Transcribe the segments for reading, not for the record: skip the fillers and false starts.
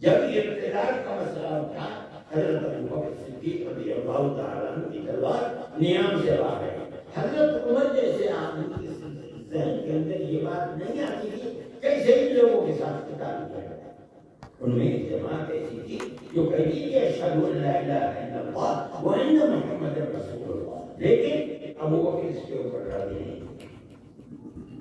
جب ارتداد کا مسئلہ اٹھا، حضرت ابوبکر صدیق رضی اللہ تعالیٰ عنہ کی تلوار نیام سے باہر آئی۔ حضرت عمر جیسے آدمی کے ذہن کے اندر یہ بات نہیں آتی تھی کیسے بھی لوگوں کے ساتھ قتال کیا جائے۔ ان میں ایک جماعت ایسی تھی جو کہتی کہ اشہد ان لا الہ الا اللہ وان محمد رسول اللہ، لیکن ابوبکر اس کے اوپر راضی نہیں تھے۔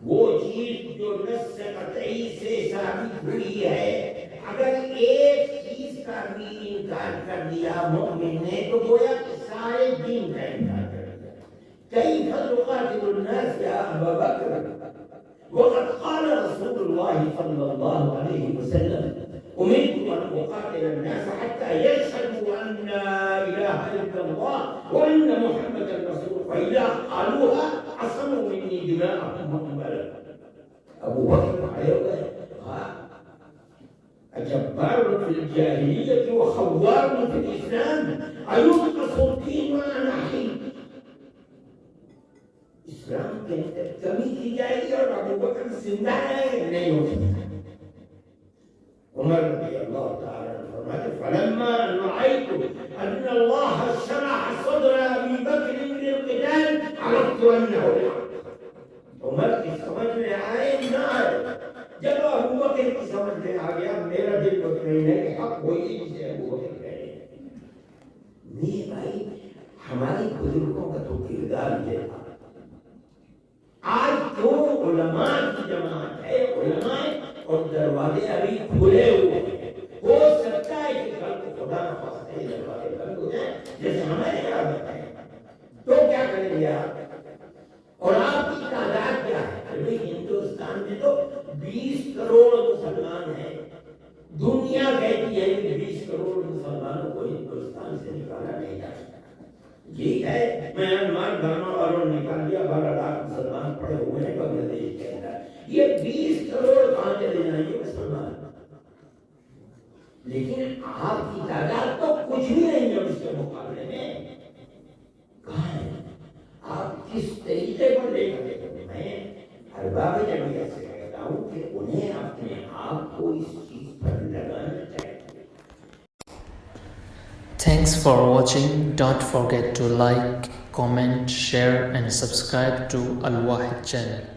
وہ چیز جو نص قطعی سے ثابت ہوئی ہے، اگر ایک چیز کا بھی انکار کر دیا مومن نے تو گویا کہ سارے دین کا انکار کر دیا۔ کیف تقاتل الناس یا ابا بکر وقد قال رسول اللہ صلی اللہ علیہ وسلم امرت ان اقاتل الناس حتى يشهدوا ان لا اله الا الله وان محمدا رسول الله فاذا قالوها عصموا مني دماءهم واموالهم۔ ابو بکر آئے ہوئے جبار في الجاهلية وخوار في الإسلام أينقص الدين وأنا حي۔ اسلام کے اندر کمی کی جائے گی اور ابو بکر زندہ ہے نہیں ہو سکتا۔ عمر رضی اللہ تعالی عنہ فرماتے فلما رأيت أن الله شرح صدر أبي بكر للقتال عرفت أنه الحق۔ عمر کی سمجھ میں آئے نہ آئے، جب ابو بکر کی سمجھ میں آ گیا میرا دل مطمئن ہے کہ حق وہی جسے ابو بکر کہہ رہے ہیں۔ میرے بھائی ہمارے بزرگوں کا تو کردار یہ تھا۔ آج تو علماء کی جماعت ہے، علماء اور دروازے ابھی کھلے ہوئے ہیں، ہو سکتا ہے کہ کل کو خدا نہ خواستہ دروازے بند ہو جائیں جیسے ہمارے یہاں بتائیں، تو کیا کریں گے آپ؟ اور آپ کی تعداد کیا ہے؟ ابھی ہندوستان میں تو 20 کروڑ مسلمان ہیں۔ دنیا کہتی ہے کہ 20 کروڑ مسلمانوں کو ہندوستان سے نکالا نہیں جا سکتا۔ ٹھیک ہے، میانمار برما والوں نے نکال دیا، 12 لاکھ مسلمان پڑے ہوئے ہیں بنگلہ دیش کے اندر۔ یہ 20 کروڑ کہاں چلے جائیں گے مسلمان؟ لیکن آپ کی تعداد تو کچھ بھی نہیں ہے اس کے مقابلے میں۔ کہاں ہے؟ آپ کس طریقے پر لے کر میں ارباب جمعیت سے کہتا ہوں کہ انہیں اپنے آپ کو اس چیز پر لگانا چاہیے۔ Thanks for watching. Don't forget to like, comment, share and subscribe to Al Wahid channel.